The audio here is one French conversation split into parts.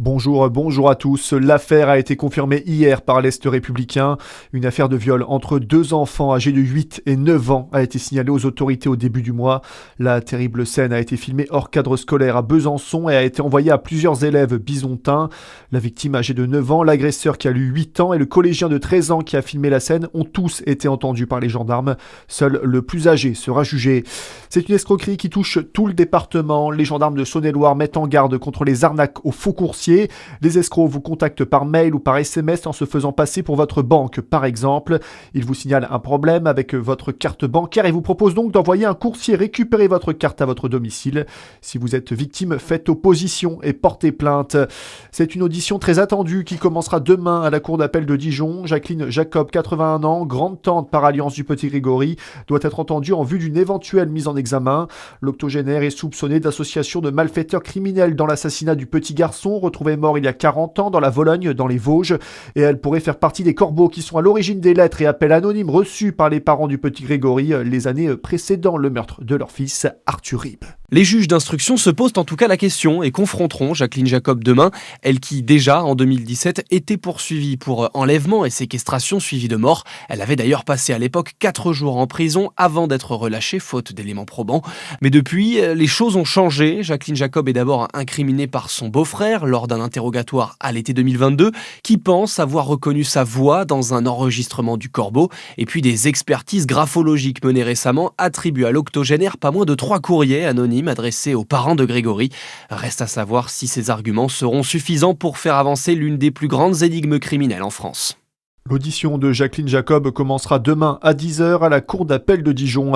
Bonjour à tous. L'affaire a été confirmée hier par l'Est républicain. Une affaire de viol entre deux enfants âgés de 8 et 9 ans a été signalée aux autorités au début du mois. La terrible scène a été filmée hors cadre scolaire à Besançon et a été envoyée à plusieurs élèves bisontins. La victime âgée de 9 ans, l'agresseur qui a eu 8 ans et le collégien de 13 ans qui a filmé la scène ont tous été entendus par les gendarmes. Seul le plus âgé sera jugé. C'est une escroquerie qui touche tout le département. Les gendarmes de Saône-et-Loire mettent en garde contre les arnaques aux faux coursiers. Les escrocs vous contactent par mail ou par SMS en se faisant passer pour votre banque, par exemple. Ils vous signalent un problème avec votre carte bancaire et vous proposent donc d'envoyer un coursier récupérer votre carte à votre domicile. Si vous êtes victime, faites opposition et portez plainte. C'est une audition très attendue qui commencera demain à la cour d'appel de Dijon. Jacqueline Jacob, 81 ans, grande-tante par alliance du Petit Grégory, doit être entendue en vue d'une éventuelle mise en examen. L'octogénaire est soupçonné d'association de malfaiteurs criminels dans l'assassinat du petit garçon retrouvé mort il y a 40 ans dans la Vologne, dans les Vosges, et elle pourrait faire partie des corbeaux qui sont à l'origine des lettres et appels anonymes reçus par les parents du Petit Grégory les années précédant le meurtre de leur fils Arthur Ribes. Les juges d'instruction se posent en tout cas la question et confronteront Jacqueline Jacob demain, elle qui déjà en 2017 était poursuivie pour enlèvement et séquestration suivie de mort. Elle avait d'ailleurs passé à l'époque 4 jours en prison avant d'être relâchée faute d'éléments probants. Mais depuis, les choses ont changé. Jacqueline Jacob est d'abord incriminée par son beau-frère lors d'un interrogatoire à l'été 2022 qui pense avoir reconnu sa voix dans un enregistrement du Corbeau. Et puis des expertises graphologiques menées récemment attribuent à l'octogénaire pas moins de 3 courriers anonymes adressés aux parents de Grégory. Reste à savoir si ces arguments seront suffisants pour faire avancer l'une des plus grandes énigmes criminelles en France. L'audition de Jacqueline Jacob commencera demain à 10h à la cour d'appel de Dijon.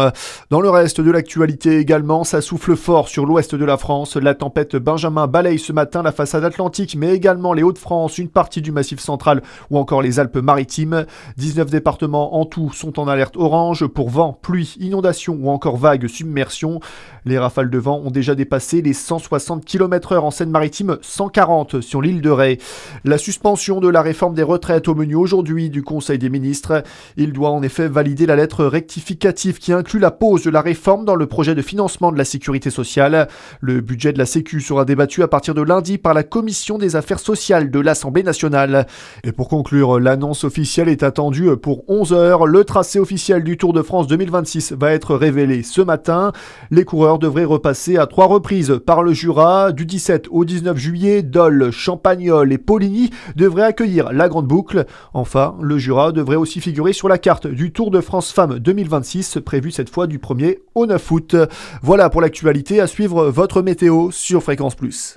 Dans le reste de l'actualité également, ça souffle fort sur l'ouest de la France. La tempête Benjamin balaye ce matin la façade atlantique, mais également les Hauts-de-France, une partie du Massif central ou encore les Alpes-Maritimes. 19 départements en tout sont en alerte orange pour vent, pluie, inondation ou encore vagues, submersion. Les rafales de vent ont déjà dépassé les 160 km/h en Seine-Maritime, 140 sur l'île de Ré. La suspension de la réforme des retraites au menu aujourd'hui du Conseil des ministres. Il doit en effet valider la lettre rectificative qui inclut la pause de la réforme dans le projet de financement de la sécurité sociale. Le budget de la Sécu sera débattu à partir de lundi par la Commission des affaires sociales de l'Assemblée nationale. Et pour conclure, l'annonce officielle est attendue pour 11h. Le tracé officiel du Tour de France 2026 va être révélé ce matin. Les coureurs devraient repasser à 3 reprises par le Jura. Du 17 au 19 juillet, Dole, Champagnole et Poligny devraient accueillir la Grande Boucle. Enfin, le Jura devrait aussi figurer sur la carte du Tour de France Femmes 2026, prévu cette fois du 1er au 9 août. Voilà pour l'actualité, à suivre votre météo sur Fréquence Plus.